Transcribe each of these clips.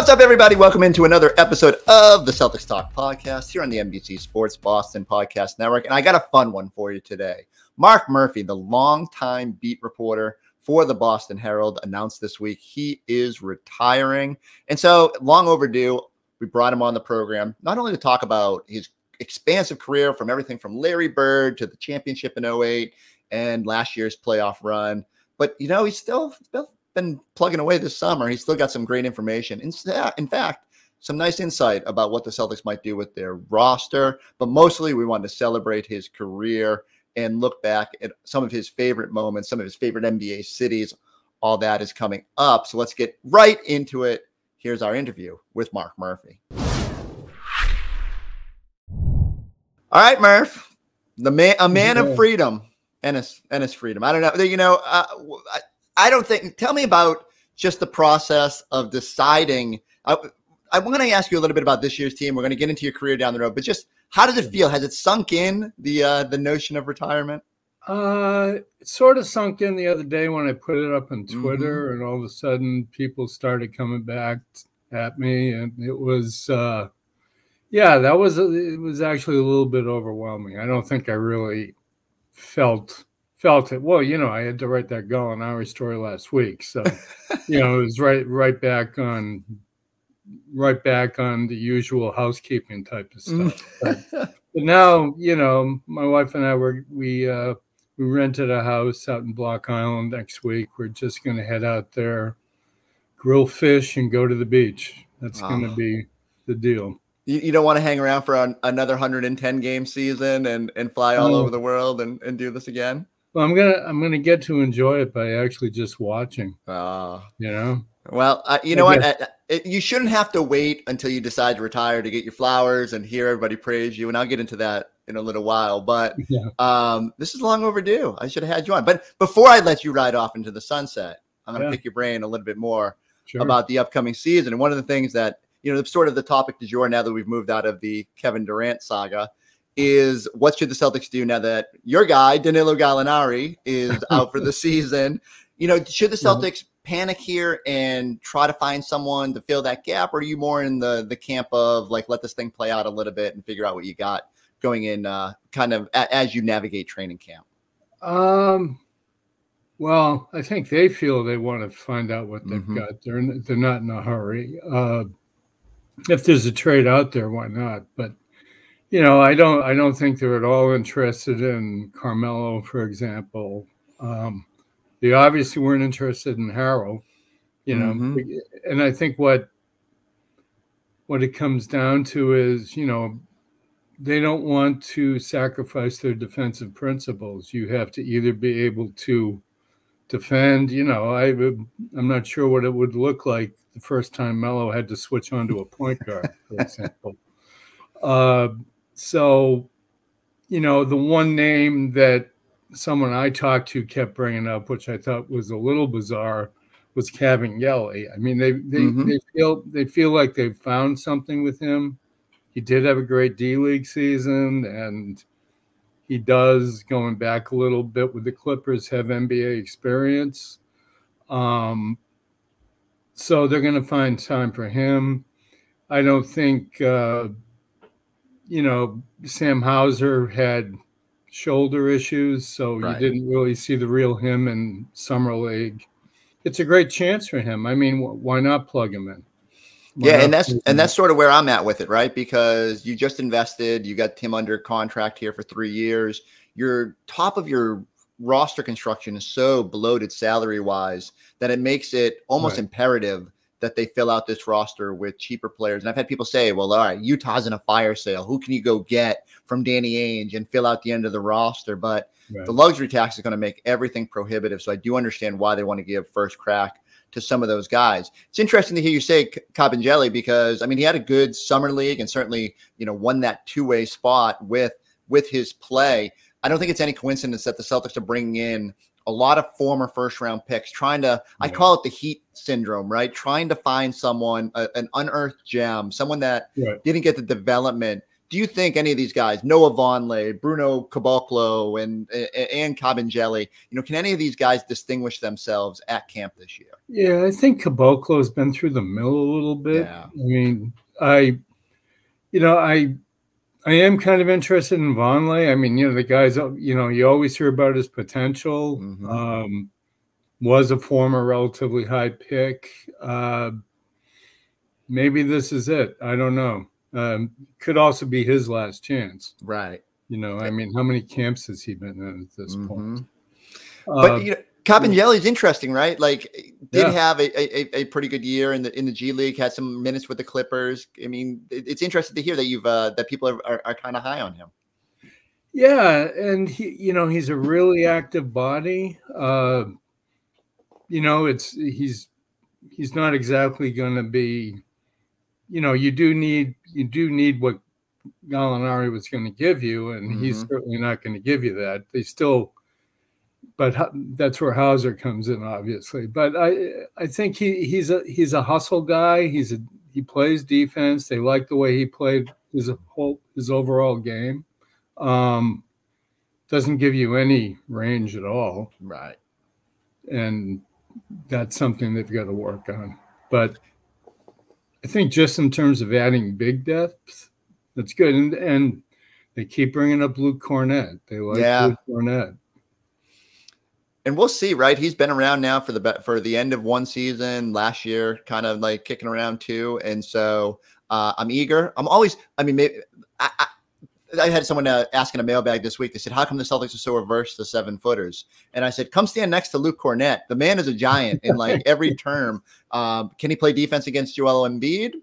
What's up, everybody? Welcome into another episode of the Celtics Talk podcast here on the NBC Sports Boston podcast network. And I got a fun one for you today. Mark Murphy, the longtime beat reporter for the Boston Herald, announced this week he is retiring. And so, long overdue, we brought him on the program, not only to talk about his expansive career from everything from Larry Bird to the championship in 2008 and last year's playoff run, but, you know, he's still been plugging away this summer. He's still got some great information. In fact, some nice insight about what the Celtics might do with their roster. But mostly we wanted to celebrate his career and look back at some of his favorite moments, some of his favorite NBA cities. All that is coming up. So let's get right into it. Here's our interview with Mark Murphy. All right, Murph, a man of freedom and his freedom. I don't know. You know, I don't think, tell me about just the process of deciding. I want to ask you a little bit about this year's team. We're going to get into your career down the road, but just how does it feel? Has it sunk in, the notion of retirement? It sort of sunk in the other day when I put it up on Twitter, and all of a sudden people started coming back at me, and it was, it was actually a little bit overwhelming. I don't think I really felt it. Well, you know, I had to write that Gallinari story last week, so you know, it was right back on the usual housekeeping type of stuff. But now, you know, my wife and I we rented a house out in Block Island next week. We're just going to head out there, grill fish, and go to the beach. That's going to be the deal. You don't want to hang around for another 110 game season and fly all over the world and do this again? Well, I'm gonna get to enjoy it by actually just watching. You know. Well, you know what? You shouldn't have to wait until you decide to retire to get your flowers and hear everybody praise you. And I'll get into that in a little while. But this is long overdue. I should have had you on. But before I let you ride off into the sunset, I'm going to pick your brain a little bit more about the upcoming season. And one of the things that, you know, sort of the topic du jour now that we've moved out of the Kevin Durant saga is what should the Celtics do now that your guy, Danilo Gallinari, is out for the season? You know, should the Celtics panic here and try to find someone to fill that gap? Or are you more in the camp of, like, let this thing play out a little bit and figure out what you got going in kind of as you navigate training camp? Well, I think they feel they want to find out what they've got. They're not in a hurry. If there's a trade out there, why not? But you know, I don't think they're at all interested in Carmelo, for example. They obviously weren't interested in Harrell, you know. And I think what it comes down to is, you know, they don't want to sacrifice their defensive principles. You have to either be able to defend. You know, I'm not sure what it would look like the first time Melo had to switch onto a point guard, for example. So, you know, the one name that someone I talked to kept bringing up, which I thought was a little bizarre, was Kabengele. I mean, they feel like they've found something with him. He did have a great D-League season, and he does, going back a little bit with the Clippers, have NBA experience. So they're going to find time for him. I don't think you know, Sam Hauser had shoulder issues, so you didn't really see the real him in Summer League. It's a great chance for him. I mean, why not plug him in? And that's sort of where I'm at with it, right? Because you just invested, you got him under contract here for 3 years. Your top of your roster construction is so bloated salary-wise that it makes it almost imperative that they fill out this roster with cheaper players. And I've had people say, well, all right, Utah's in a fire sale. Who can you go get from Danny Ainge and fill out the end of the roster? But the luxury tax is going to make everything prohibitive. So I do understand why they want to give first crack to some of those guys. It's interesting to hear you say Kabengele because, I mean, he had a good summer league and certainly, you know, won that two-way spot with his play. I don't think it's any coincidence that the Celtics are bringing in a lot of former first-round picks, trying to, I call it the Heat syndrome, right? Trying to find someone, an unearthed gem, someone that didn't get the development do you think any of these guys, Noah Vonleh, Bruno Caboclo, and Kabengele, can any of these guys distinguish themselves at camp this year? Yeah, I think Caboclo has been through the mill a little bit. Yeah. I mean, I am kind of interested in Vonleh. I mean, the guys, you always hear about his potential. Was a former relatively high pick. Maybe this is it. I don't know. Could also be his last chance. Right. I mean, how many camps has he been in at this point? But, Kabengele is interesting, right? Like, did have a pretty good year in the G League, had some minutes with the Clippers. I mean, it's interesting to hear that that people are kind of high on him. Yeah, and he's a really active body. He's not exactly going to be. You do need what Gallinari was going to give you, and he's certainly not going to give you that. But that's where Hauser comes in, obviously. But I think he's a hustle guy. He plays defense. They like the way he played his overall game. Doesn't give you any range at all. Right. And that's something they've got to work on. But I think just in terms of adding big depth, that's good. And they keep bringing up Luke Cornett. They like Luke Cornett. And we'll see, right? He's been around now for the end of one season, last year, kind of like kicking around too. And so I'm eager. Maybe I had someone asking a mailbag this week. They said, how come the Celtics are so averse to 7-footers? And I said, come stand next to Luke Cornett. The man is a giant in like every term. Can he play defense against Joel Embiid?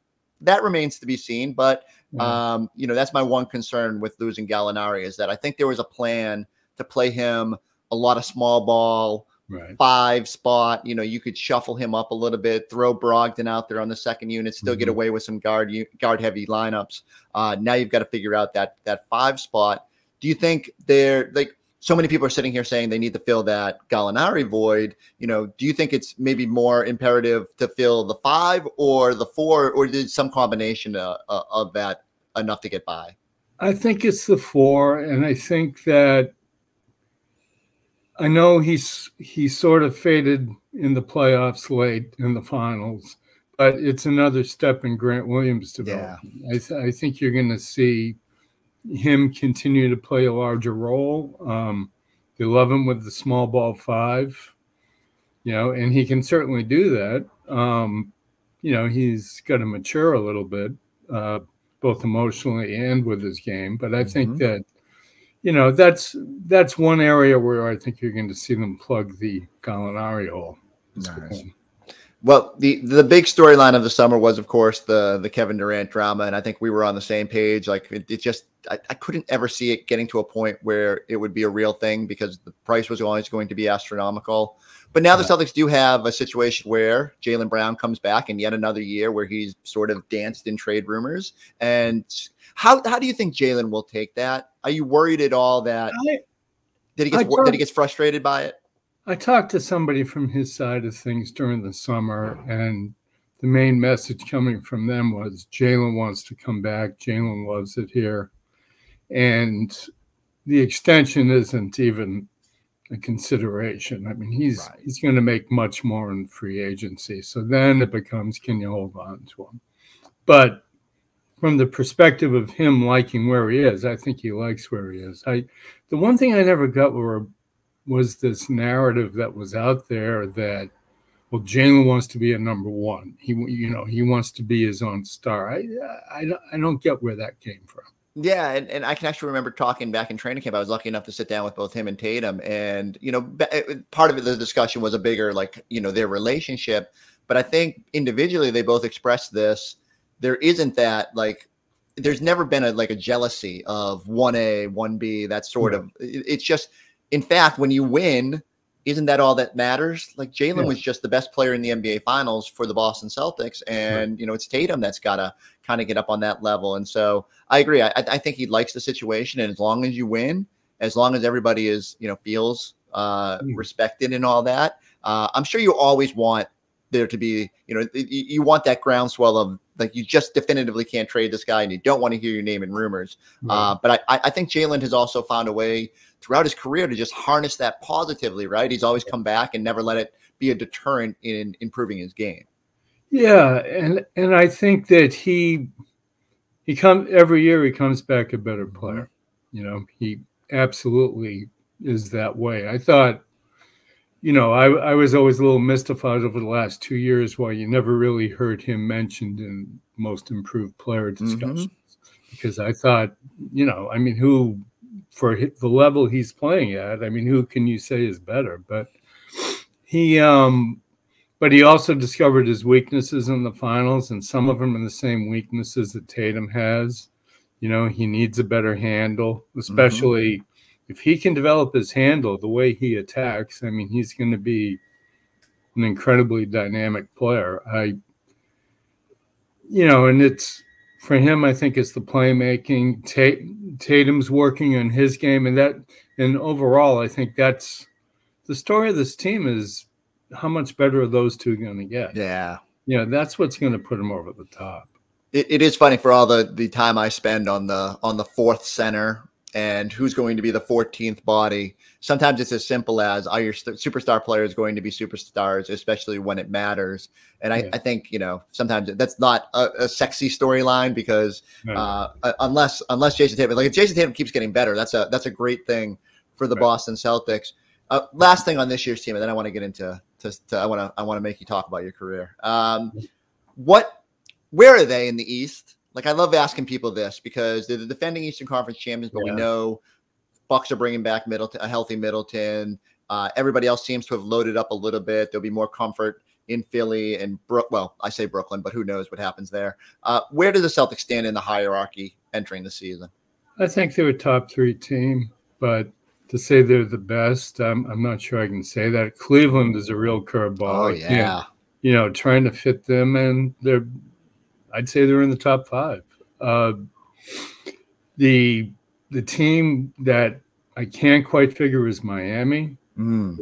That remains to be seen. But, that's my one concern with losing Gallinari is that I think there was a plan to play him a lot of small ball, 5 spot. You could shuffle him up a little bit, throw Brogdon out there on the second unit, still get away with some guard heavy lineups. Now you've got to figure out that 5 spot. Do you think so many people are sitting here saying they need to fill that Gallinari void? Do you think it's maybe more imperative to fill the 5 or the 4, or did some combination of that enough to get by? I think it's the 4, and I think that I know he sort of faded in the playoffs late in the finals, but it's another step in Grant Williams' development. Yeah. I think you're going to see him continue to play a larger role. They love him with the small ball 5, and he can certainly do that. He's got to mature a little bit, both emotionally and with his game. But I think that, that's one area where I think you're going to see them plug the Gallinari hole. Nice. Well, the big storyline of the summer was, of course, the Kevin Durant drama, and I think we were on the same page. Like I couldn't ever see it getting to a point where it would be a real thing because the price was always going to be astronomical. But now the Celtics do have a situation where Jaylen Brown comes back in yet another year where he's sort of danced in trade rumors. And how do you think Jaylen will take that? Are you worried at all that he gets frustrated by it? I talked to somebody from his side of things during the summer, and the main message coming from them was Jaylen wants to come back. Jaylen loves it here. And the extension isn't even a consideration. I mean, he's going to make much more in free agency. So then it becomes, can you hold on to him? But from the perspective of him liking where he is, I think he likes where he is. The one thing I never got was this narrative that was out there that, well, Jaylen wants to be a number 1. He wants to be his own star. I don't get where that came from. Yeah, and I can actually remember talking back in training camp. I was lucky enough to sit down with both him and Tatum, and part of it, the discussion was a bigger their relationship. But I think individually they both expressed this. There isn't that there's never been a jealousy of 1A, 1B. That sort of. It's just. In fact, when you win, isn't that all that matters? Like Jaylen was just the best player in the NBA Finals for the Boston Celtics, and it's Tatum that's got to kind of get up on that level. And so I agree. I think he likes the situation, and as long as you win, as long as everybody is feels respected and all that, I'm sure you always want there to be you want that groundswell of like you just definitively can't trade this guy, and you don't want to hear your name in rumors. Right. But I think Jaylen has also found a way throughout his career to just harness that positively, right? He's always come back and never let it be a deterrent in improving his game. Yeah, and I think that he comes every year, he comes back a better player. You know, he absolutely is that way. I thought, you know, I was always a little mystified over the last 2 years why you never really heard him mentioned in most improved player discussions. Because I thought, you know, I mean, who, for the level he's playing at, I mean, who can you say is better? But he also discovered his weaknesses in the finals, and some of them are the same weaknesses that Tatum has. You know, he needs a better handle, especially if he can develop his handle the way he attacks. I mean, he's going to be an incredibly dynamic player. You know, and it's for him, I think it's the playmaking. Tatum's working on his game, and overall, I think that's the story of this team is how much better are those two going to get? Yeah. Yeah, that's what's going to put them over the top. It is funny for all the time I spend on the fourth center and who's going to be the 14th body. Sometimes it's as simple as, are your superstar players going to be superstars, especially when it matters? And I think, you know, sometimes that's not a sexy storyline because unless Jason Tatum, like if Jason Tatum keeps getting better, that's a great thing for the Boston Celtics. Last thing on this year's team, and then I want to get into I want to make you talk about your career. Where are they in the East? Like, I love asking people this because they're the defending Eastern Conference champions, but we know Bucks are bringing back a healthy Middleton. Everybody else seems to have loaded up a little bit. There'll be more comfort in Philly and well, I say Brooklyn, but who knows what happens there. Where do the Celtics stand in the hierarchy entering the season? I think they're a top 3 team, but to say they're the best, I'm not sure I can say that. Cleveland is a real curveball. Oh, yeah. You know, trying to fit them in, I'd say they're in the top 5. The team that I can't quite figure is Miami. Do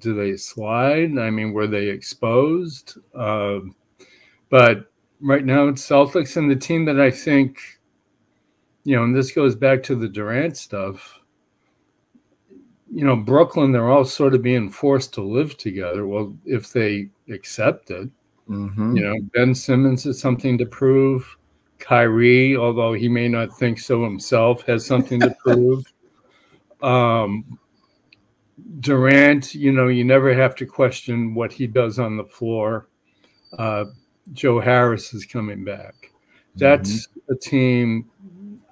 they slide? I mean, were they exposed? But right now it's Celtics, and the team that I think, you know, and this goes back to the Durant stuff, you know, Brooklyn, they're all sort of being forced to live together. Well, if they accept it, you know, Ben Simmons has something to prove. Kyrie, although he may not think so himself, has something to prove. Durant, you know, you never have to question what he does on the floor. Joe Harris is coming back. That's a team.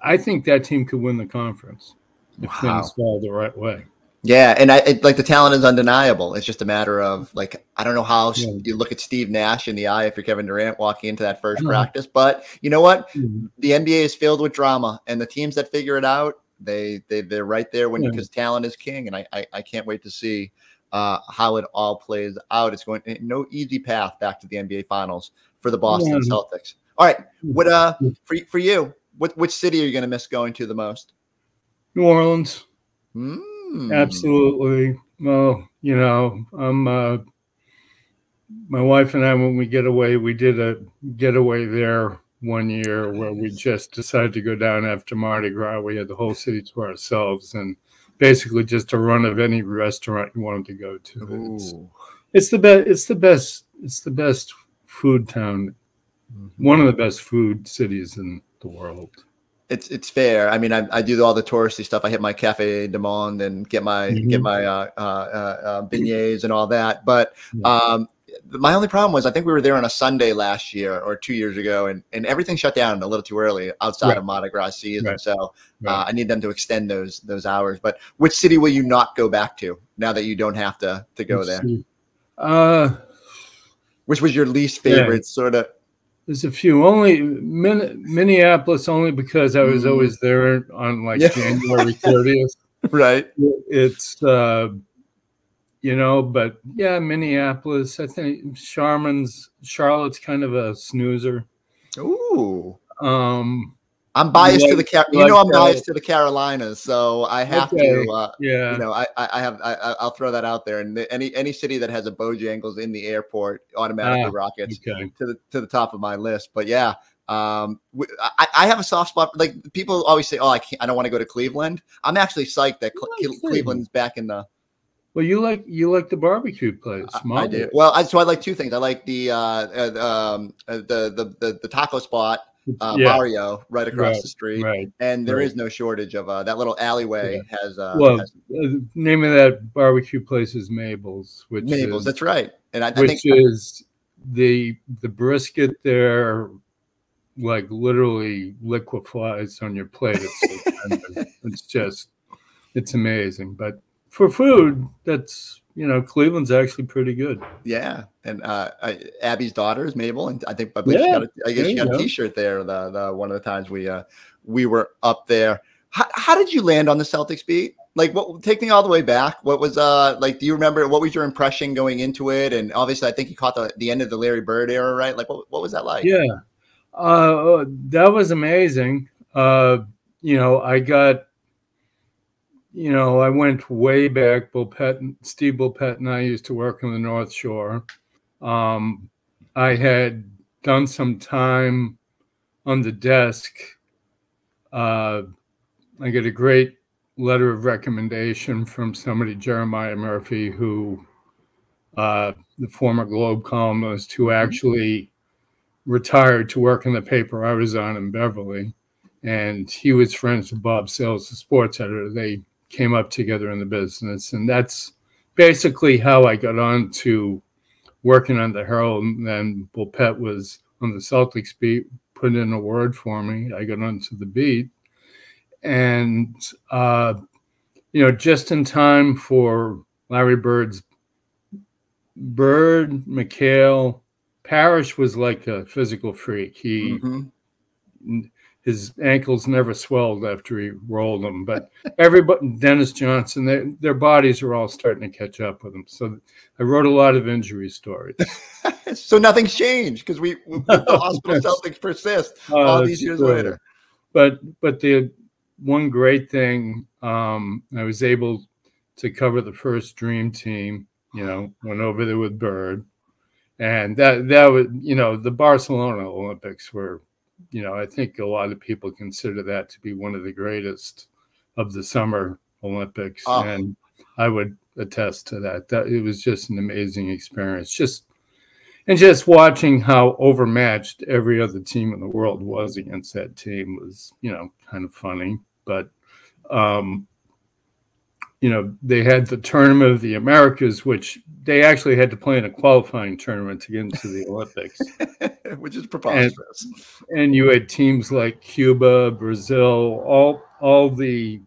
I think that team could win the conference if things fall the right way. Yeah, and like the talent is undeniable. It's just a matter of, like, I don't know how you look at Steve Nash in the eye if you're Kevin Durant walking into that first practice. But you know what? The NBA is filled with drama, and the teams that figure it out, they're right there because talent is king. And I can't wait to see how it all plays out. It's going no easy path back to the NBA Finals for the Boston Celtics. All right, what for you? Which city are you going to miss going to the most? New Orleans. Absolutely. Well, you know, my wife and I, when we get away, we did a getaway there one year where we just decided to go down after Mardi Gras. We had the whole city to ourselves and basically just a run of any restaurant you wanted to go to. It's the best food town, one of the best food cities in the world. It's fair. I mean, I do all the touristy stuff. I hit my Cafe du Monde and get my beignets and all that. But my only problem was I think we were there on a Sunday last year or 2 years ago, and everything shut down a little too early outside of Mardi Gras season. So I need them to extend those hours. But which city will you not go back to now that you don't have to go there? Which was your least favorite sort of? There's a few. Only Minneapolis, only because I was always there on like January 30th. Right. It's you know, but yeah, Minneapolis. I think Charlotte's kind of a snoozer. Ooh. I'm biased to the I'm biased to the Carolinas, so I have to. Yeah. I'll throw that out there. And any city that has a Bojangles in the airport automatically rockets to the top of my list. But yeah, I have a soft spot. Like people always say, "Oh, I don't want to go to Cleveland." I'm actually psyched that Cleveland's back in the. Well, you like the barbecue place. I do. Well, I like two things. I like the taco spot. Mario right across the street, and there is no shortage of that little alleyway has. The name of that barbecue place is Mabel's, that's right, and I think is the brisket there, like literally liquefies on your plate. It's amazing. But for food, that's. Cleveland's actually pretty good. Yeah, and Abby's daughter is Mabel, and I believe she got a T-shirt there. The one of the times we were up there. How did you land on the Celtics beat? Like, take me all the way back. What was like? Do you remember what was your impression going into it? And obviously, I think you caught the end of the Larry Bird era, right? Like, what was that like? Yeah, that was amazing. I got. I went way back. Steve Bulpett and I used to work on the North Shore. I had done some time on the desk. I get a great letter of recommendation from somebody, Jeremiah Murphy, who, the former Globe columnist, who actually retired to work in the paper I was on in Beverly. And he was friends with Bob Sales, the sports editor. They came up together in the business, and that's basically how I got on to working on the Herald. And then Bulpett was on the Celtics beat, put in a word for me. I got onto the beat, and just in time for Larry Bird's McHale. Parrish was like a physical freak. His ankles never swelled after he rolled them, but everybody, Dennis Johnson, their bodies are all starting to catch up with them. So I wrote a lot of injury stories. So nothing's changed because the hospital Celtics persist all these years later. But the one great thing, I was able to cover the first Dream Team. Went over there with Bird, and that was the Barcelona Olympics were. I think a lot of people consider that to be one of the greatest of the Summer Olympics. And I would attest to that. It was just an amazing experience. Just watching how overmatched every other team in the world was against that team was, kind of funny. But, they had the Tournament of the Americas, which they actually had to play in a qualifying tournament to get into the Olympics. Which is preposterous. And you had teams like Cuba, Brazil, all the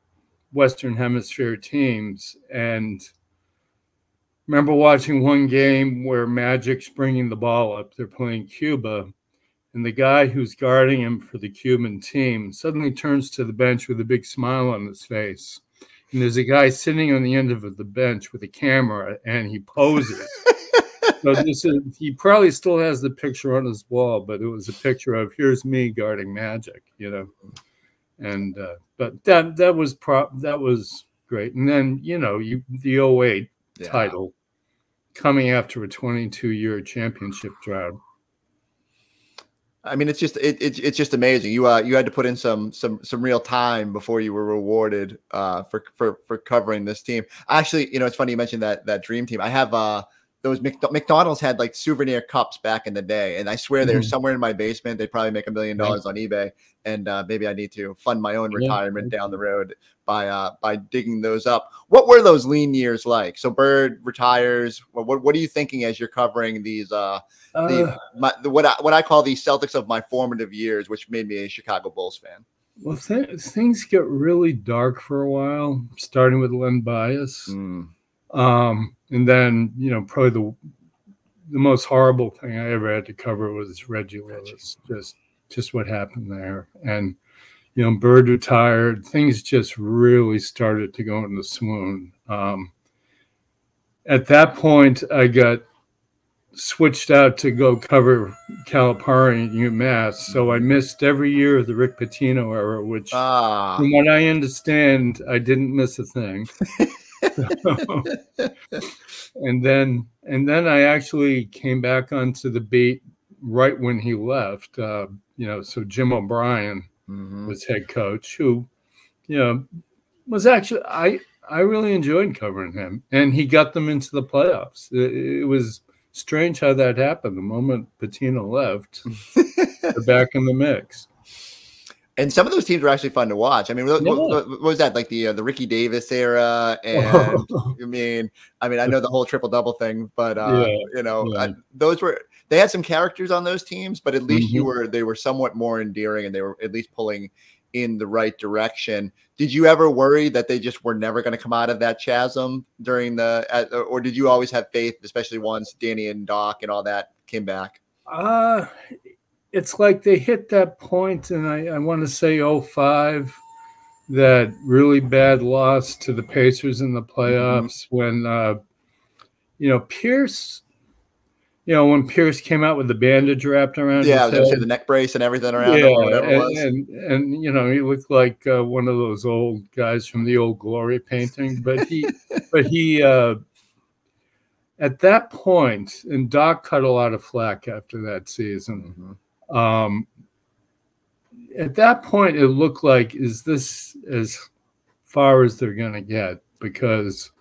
Western Hemisphere teams. And remember watching one game where Magic's bringing the ball up. They're playing Cuba. And the guy who's guarding him for the Cuban team suddenly turns to the bench with a big smile on his face. And there's a guy sitting on the end of the bench with a camera, and he poses. So he probably still has the picture on his wall, but it was a picture of here's me guarding Magic, And but that was great. And then the 08 title coming after a 22-year championship drought. I mean, it's just amazing. You had to put in some real time before you were rewarded for covering this team. Actually, it's funny you mentioned that Dream Team. I have those McDonald's had like souvenir cups back in the day, and I swear they're somewhere in my basement. They probably make $1 million on eBay, and maybe I need to fund my own retirement down the road by digging those up. What were those lean years like? So Bird retires. What are you thinking as you're covering these? What I call the Celtics of my formative years, which made me a Chicago Bulls fan. Well, things get really dark for a while, starting with Len Bias. And then, probably the most horrible thing I ever had to cover was Reggie Lewis, just what happened there. And, Bird retired. Things just really started to go in the swoon. At that point, I got switched out to go cover Calipari at UMass, so I missed every year of the Rick Pitino era, which, from what I understand, I didn't miss a thing. and then I actually came back onto the beat right when he left. So Jim O'Brien was head coach, who, was actually I really enjoyed covering him, and he got them into the playoffs. It was strange how that happened. The moment Pitino left, they're back in the mix. And some of those teams were actually fun to watch. I mean, what was that, like the Ricky Davis era? And I know the whole triple double thing, but those were, they had some characters on those teams, but at least they were somewhat more endearing, and they were at least pulling in the right direction. Did you ever worry that they just were never going to come out of that chasm during or did you always have faith, especially once Danny and Doc and all that came back? It's like they hit that point, and I want to say 2005, that really bad loss to the Pacers in the playoffs when, Pierce, when Pierce came out with the bandage wrapped around his head. I was going to say the neck brace and everything around him, or whatever it was. And he looked like one of those old guys from the old Glory painting. But he at that point, and Doc cut a lot of flack after that season. At that point, it looked like, is this as far as they're going to get? Because,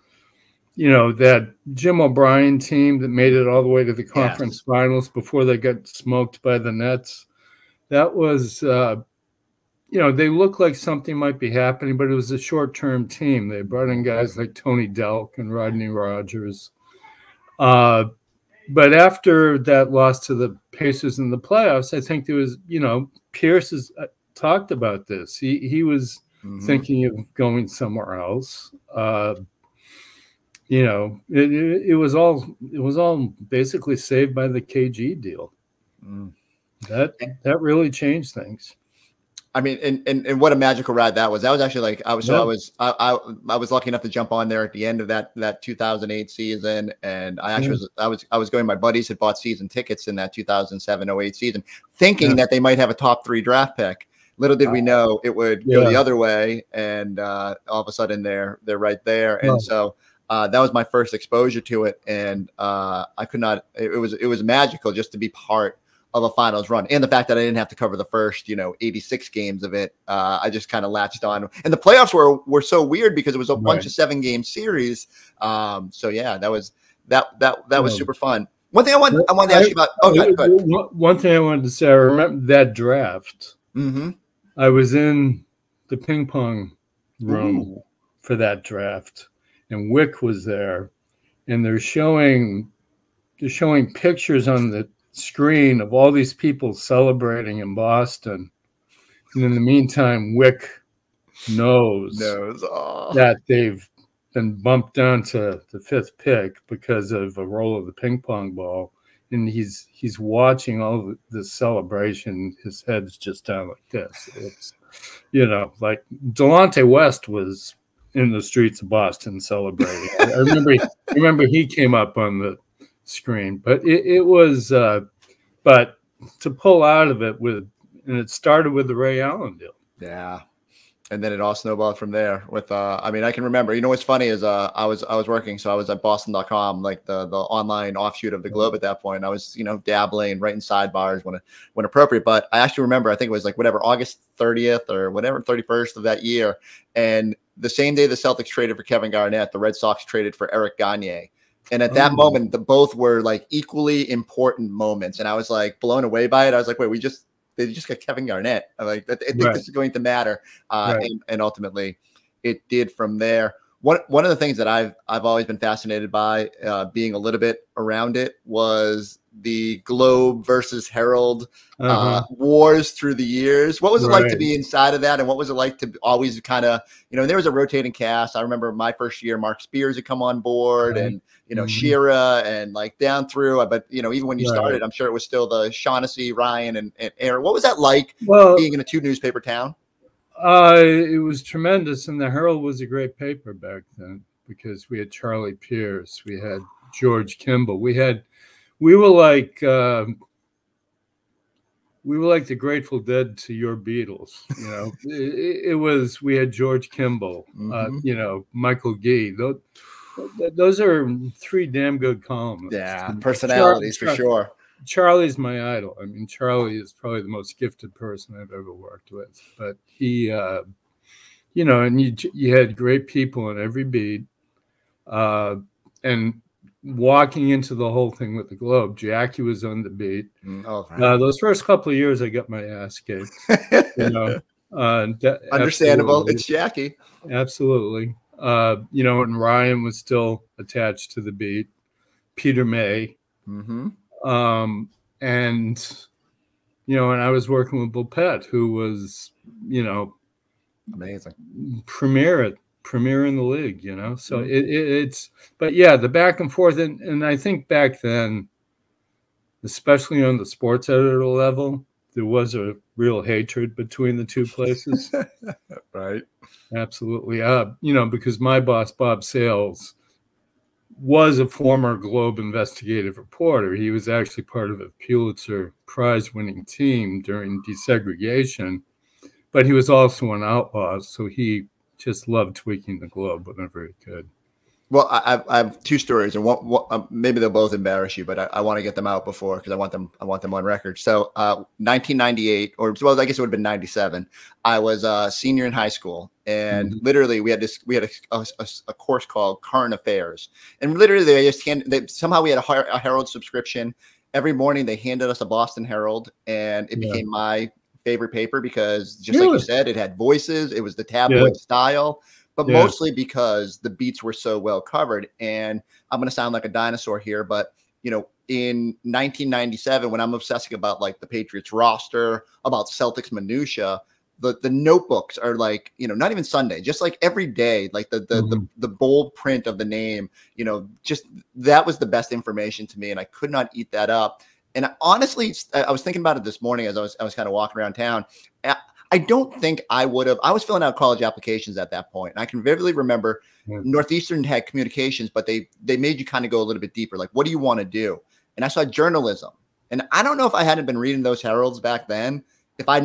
that Jim O'Brien team that made it all the way to the conference finals before they got smoked by the Nets, that was, they looked like something might be happening, but it was a short-term team. They brought in guys like Tony Delk and Rodney Rogers. But after that loss to the Pacers in the playoffs, I think there was, Pierce has talked about this. He was thinking of going somewhere else. It was all basically saved by the KG deal. That really changed things. I mean, and what a magical ride that was. That was actually like I was lucky enough to jump on there at the end of that 2008 season, and I actually I was going. My buddies had bought season tickets in that 2007-08 season, thinking that they might have a top 3 draft pick. Little did we know it would go the other way, and all of a sudden they're right there, and so that was my first exposure to it, and I could not. It was magical just to be part of a finals run, and the fact that I didn't have to cover the first 86 games of it. I just kind of latched on, and the playoffs were so weird because it was a bunch of 7-game series. So yeah, that was super fun. One thing I wanted to ask you about. One thing I wanted to say, I remember that draft. I was in the ping pong room for that draft, and Wick was there, and they're showing pictures on the screen of all these people celebrating in Boston, and in the meantime, Wick knows that they've been bumped down to the 5th pick because of a roll of the ping pong ball, and he's watching all the celebration. His head's just down like this. It's like Delonte West was in the streets of Boston celebrating. I remember he came up on the screen, but it was but to pull out of it and it started with the Ray Allen deal. Yeah. And then it all snowballed from there with I can remember, what's funny is I was working, so I was at boston.com, like the online offshoot of the Globe at that point. I was dabbling, writing sidebars when appropriate, but I actually remember, I think it was like whatever, August 30th or whatever, 31st of that year, and the same day the Celtics traded for Kevin Garnett, the Red Sox traded for Eric Gagne. And at that moment, both were like equally important moments. And I was like blown away by it. I was like, wait, they just got Kevin Garnett. I'm like, I think this is going to matter. And ultimately it did from there. One of the things that I've always been fascinated by, being a little bit around it, was the Globe versus Herald wars through the years. What was it like to be inside of that, and what was it like to always kind of, there was a rotating cast. I remember my first year, Mark Spears had come on board, and Shearer, and like down through. But even when you started, I'm sure it was still the Shaughnessy, Ryan, and Aaron. What was that like being in a 2-newspaper town? It was tremendous, and the Herald was a great paper back then because we had Charlie Pierce, we had George Kimball, we had we were like the Grateful Dead to your Beatles. You know, it was. We had George Kimball, you know, Michael Gee. Those are three damn good columnists. Yeah, personalities for sure. Charlie's my idol. I mean, Charlie is probably the most gifted person I've ever worked with. But he, you know, and you had great people in every beat. And walking into the whole thing with the Globe, Jackie was on the beat. Oh, right. Those first couple of years, I got my ass kicked. You know, understandable. Absolutely. It's Jackie. Absolutely. You know, and Ryan was still attached to the beat. Peter May. And, you know, and I was working with Bill Pett, who was, you know, amazing. Premier in the league, you know. So it's, but yeah, the back and forth. And I think back then, especially on the sports editor level, there was a real hatred between the two places. Right. Absolutely. You know, because my boss, Bob Sales, was a former Globe investigative reporter. He was actually part of a Pulitzer Prize winning team during desegregation, but he was also an outlaw. So he just loved tweaking the Globe whenever he could. Well, I have two stories, and one maybe they'll both embarrass you, but I want to get them out before because I want them on record. So, 1998, or well, I guess it would have been 97. I was a senior in high school, and literally we had a course called Current Affairs, and literally somehow we had a Herald subscription. Every morning they handed us a Boston Herald, and it became my favorite paper because, just like you said, it had voices. It was the tabloid style. But mostly because the beats were so well covered. And I'm going to sound like a dinosaur here, but, you know, in 1997, when I'm obsessing about like the Patriots roster, about Celtics minutia, the notebooks are like, you know, not even Sunday, just like every day, like the bold print of the name, you know, just that was the best information to me. And I could not eat that up. And honestly, I was thinking about it this morning as I was kind of walking around town. I don't think I would have. I was filling out college applications at that point, and I can vividly remember Northeastern had communications, but they made you kind of go a little bit deeper. Like, what do you want to do? And I saw journalism, and I don't know if I hadn't been reading those Heralds back then, if I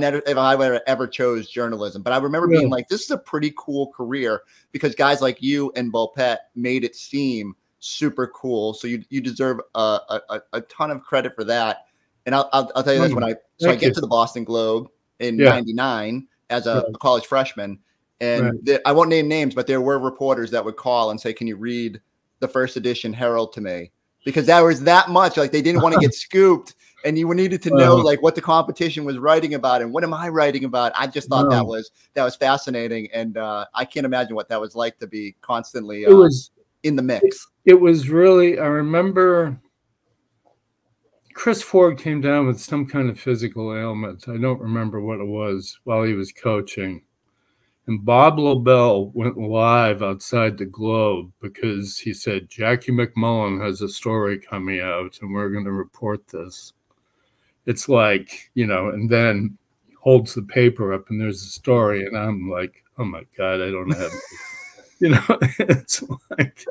ever chose journalism. But I remember being like, this is a pretty cool career because guys like you and Bill Pett made it seem super cool. So you deserve a ton of credit for that. And I'll tell you this: when I get to the Boston Globe in 99 as a college freshman. And I won't name names, but there were reporters that would call and say, can you read the first edition Herald to me? Because there was that much, like they didn't want to get scooped and you needed to know like what the competition was writing about and what am I writing about? I just thought that was fascinating. And I can't imagine what that was like to be constantly in the mix. It was really, I remember Chris Ford came down with some kind of physical ailment. I don't remember what it was while he was coaching. And Bob Lobel went live outside the Globe because he said, Jackie McMullen has a story coming out and we're going to report this. It's like, you know, and then he holds the paper up and there's a story. And I'm like, oh my God, I don't have, you know, it's like...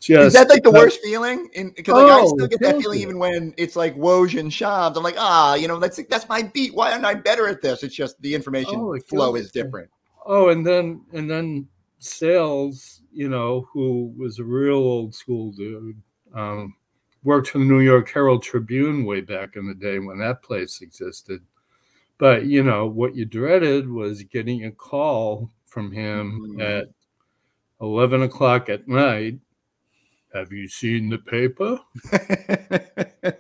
Is that like the worst feeling? Because like I still get that feeling even when it's like Woj and Shams. I'm like, you know, that's my beat. Why aren't I better at this? It's just the information flow is different. Oh, and then Sales, you know, who was a real old school dude, worked for the New York Herald Tribune way back in the day when that place existed. But you know what you dreaded was getting a call from him at 11 o'clock at night. Have you seen the paper?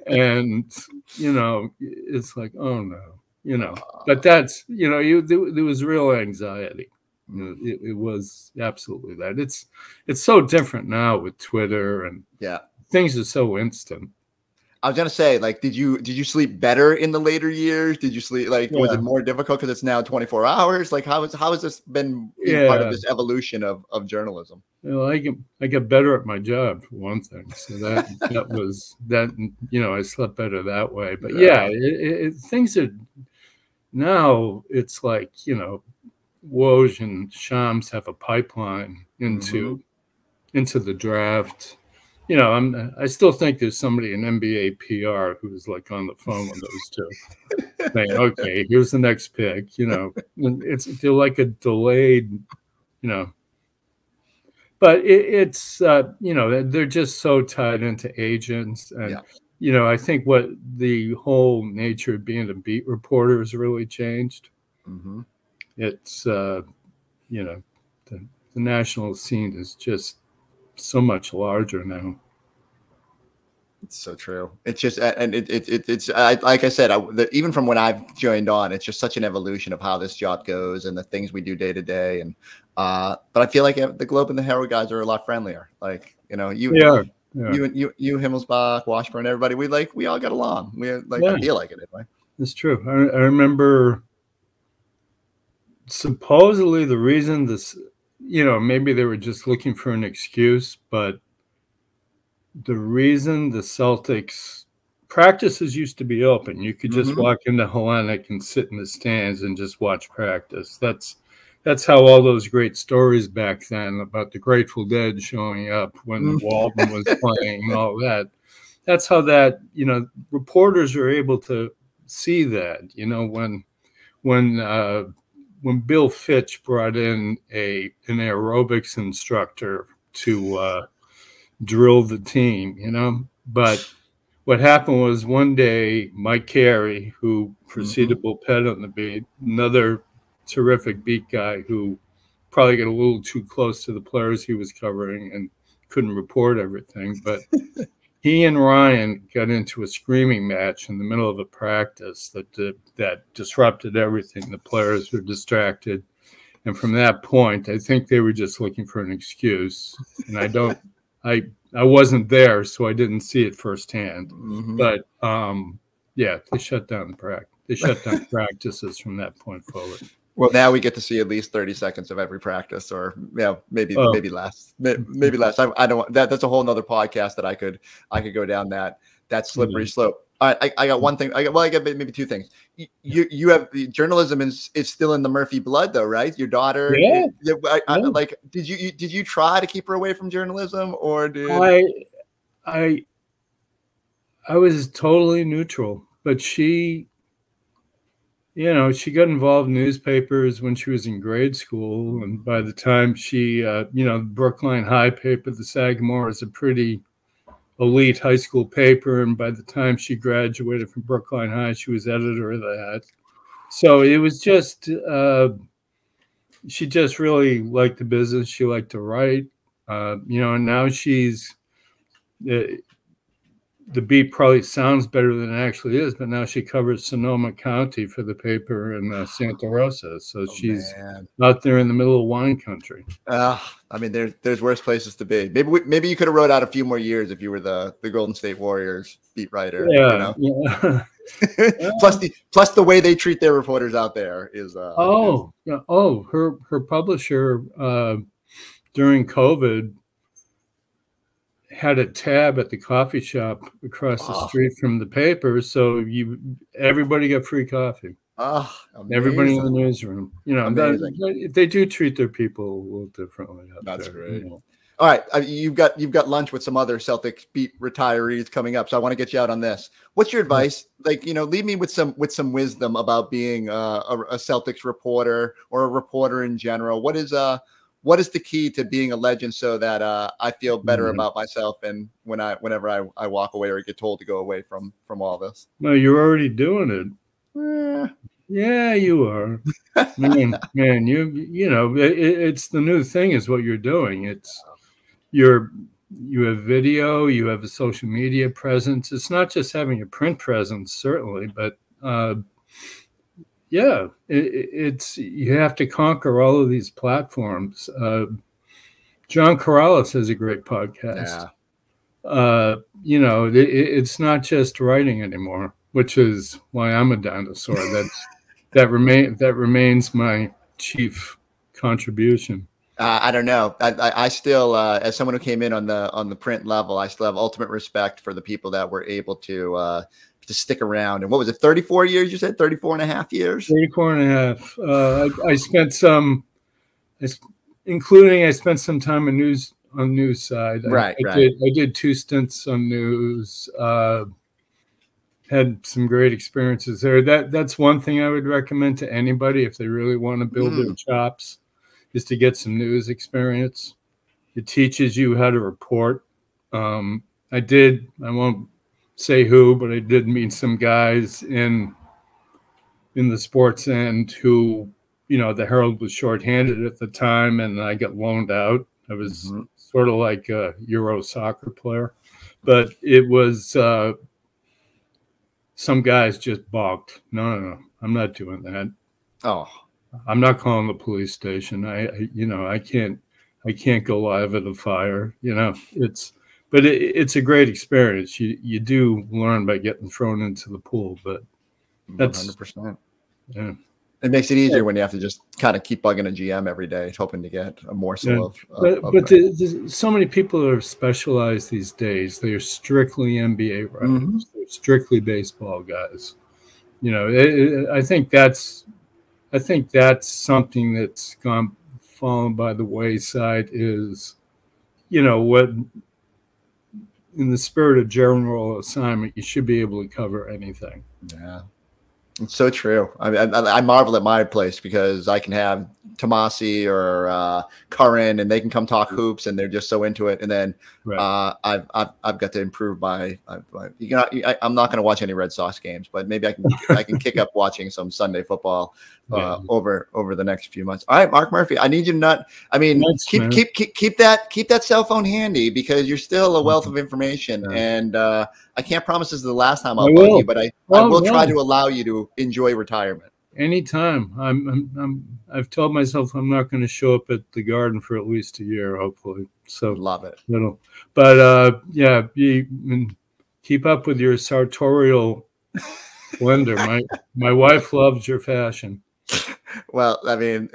And, you know, it's like, oh, no, you know. But that's, you know, there was real anxiety. You know, it was absolutely that. It's so different now with Twitter and things are so instant. I was going to say, like, did you sleep better in the later years? Did you sleep, like, was it more difficult because it's now 24 hours? Like, how has this been part of this evolution of journalism? You know, I get better at my job for one thing. So that was that, you know, I slept better that way. But things are now it's like, you know, Woj and Shams have a pipeline into the draft. you know, I still think there's somebody in NBA PR who's like on the phone with those two, saying, "Okay, here's the next pick." You know, they're like a delayed, you know. But it's you know, they're just so tied into agents, and you know, I think what the whole nature of being a beat reporter has really changed. Mm-hmm. It's you know, the national scene is just so much larger now. It's so true. It's just, and it's like I said, even from when I've joined on, it's just such an evolution of how this job goes and the things we do day to day. And but I feel like the Globe and the Herald guys are a lot friendlier. Like, you know, you Himmelsbach, Washburn, everybody, we all get along. I feel like it anyway. It's true. I remember supposedly the reason this, you know, maybe they were just looking for an excuse, but the reason the Celtics practices used to be open, you could just walk into Hellenic and sit in the stands and just watch practice. That's how all those great stories back then about the Grateful Dead showing up when Walton was playing and all that. That's how that, you know, reporters are able to see that, you know, when Bill Fitch brought in an aerobics instructor to drill the team, you know. But what happened was one day Mike Carey, who preceded Bill Pett on the beat, another terrific beat guy who probably got a little too close to the players he was covering and couldn't report everything, but he and Ryan got into a screaming match in the middle of a practice that disrupted everything. The players were distracted, and from that point, I think they were just looking for an excuse. And I wasn't there, so I didn't see it firsthand. But yeah, they shut down practices from that point forward. Well, now we get to see at least 30 seconds of every practice, or maybe less. Maybe less. I don't. That's a whole nother podcast that I could go down that slippery slope. All right, I got one thing. I got maybe two things. You have journalism is still in the Murphy blood, though, right? Your daughter. Yeah. Like, did you try to keep her away from journalism, or did I was totally neutral, but she, you know, she got involved in newspapers when she was in grade school, and by the time she, you know, the Brookline High paper, the Sagamore, is a pretty elite high school paper, and by the time she graduated from Brookline High, she was editor of that. So it was just, she just really liked the business. She liked to write, you know, and now she's, the beat probably sounds better than it actually is, but now she covers Sonoma County for the paper in Santa Rosa. So she's out there in the middle of wine country. I mean, there's worse places to be. Maybe you could have wrote out a few more years if you were the Golden State Warriors beat writer. Yeah. You know? plus the way they treat their reporters out there is. Her publisher during COVID had a tab at the coffee shop across the street from the paper, so everybody got free coffee. Everybody in the newsroom, you know, they do treat their people a little differently. That's great. You know. All right, you've got lunch with some other Celtics beat retirees coming up, so I want to get you out on this. What's your advice? Like, you know, leave me with some wisdom about being a Celtics reporter or a reporter in general. What is the key to being a legend so that I feel better about myself and whenever I walk away or get told to go away from all this? No, you're already doing it. Yeah, you are. man, you know, it's the new thing is what you're doing. You have video, you have a social media presence. It's not just having a print presence, certainly, but yeah, it's you have to conquer all of these platforms. John Corrales has a great podcast. You know, it's not just writing anymore, which is why I'm a dinosaur. That remains my chief contribution. I don't know. I still, as someone who came in on the print level, I still have ultimate respect for the people that were able to stick around. And what was it, 34 years, you said? 34 and a half years? 34 and a half. I spent some, including I spent some time in news side. Right. I did 2 stints on news. Had some great experiences there. That's one thing I would recommend to anybody if they really want to build their chops, is to get some news experience. It teaches you how to report. I won't say who, but I did meet some guys in the sports end who, the Herald was shorthanded at the time, and I got loaned out. I was sort of like a Euro soccer player, but it was some guys just balked. No, I'm not doing that. Oh, I'm not calling the police station. I can't go live at a fire. But it's a great experience. You do learn by getting thrown into the pool, but that's 100%. Yeah. It makes it easier when you have to just kind of keep bugging a GM every day, hoping to get a morsel But there's so many people that are specialized these days. They are strictly NBA writers. They're strictly baseball guys. I think that's something that's fallen by the wayside. Is what, in the spirit of general assignment, you should be able to cover anything. Yeah. It's so true. I marvel at my place because I can have Tomasi or Curran, and they can come talk hoops, and they're just so into it. And then I've got to improve I'm not going to watch any Red Sox games, but maybe I can kick up watching some Sunday football over the next few months. All right, Mark Murphy, I need you to keep that cell phone handy, because you're still a wealth of information, and I can't promise this is the last time I'll bug you, but I will try to allow you to enjoy retirement. Anytime. I've told myself I'm not going to show up at the Garden for at least a year, hopefully. So love it. Keep up with your sartorial splendor. My wife loves your fashion. Well, I mean,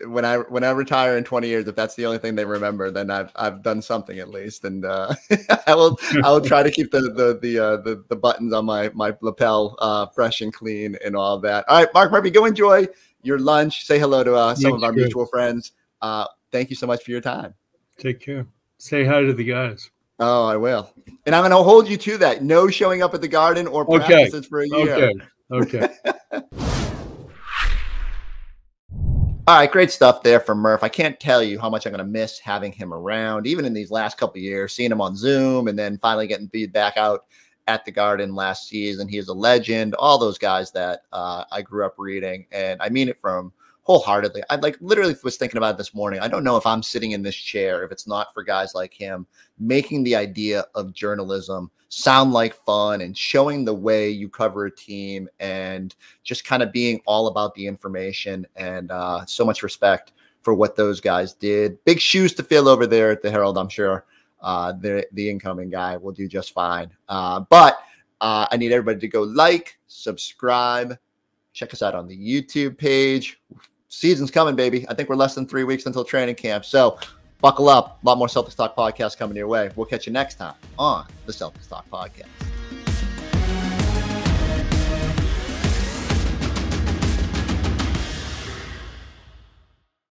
when I retire in 20 years, if that's the only thing they remember, then I've done something at least, and I will try to keep the buttons on my lapel fresh and clean and all of that. All right, Mark Murphy, go enjoy your lunch. Say hello to some of our mutual friends. Thank you so much for your time. Take care. Say hi to the guys. Oh, I will, and I'm going to hold you to that. No showing up at the Garden or practices for a year. Okay. All right, great stuff there from Murph. I can't tell you how much I'm going to miss having him around, even in these last couple of years, seeing him on Zoom and then finally getting back out at the Garden last season. He is a legend. All those guys that I grew up reading, and I mean it from wholeheartedly. I literally was thinking about it this morning. I don't know if I'm sitting in this chair if it's not for guys like him making the idea of journalism sound like fun and showing the way you cover a team and just kind of being all about the information, and so much respect for what those guys did. Big shoes to fill over there at the Herald. I'm sure the incoming guy will do just fine. But I need everybody to go like, subscribe, check us out on the YouTube page. Season's coming, baby. I think we're less than 3 weeks until training camp. So buckle up. A lot more Celtics Talk podcast coming your way. We'll catch you next time on the Celtics Talk podcast.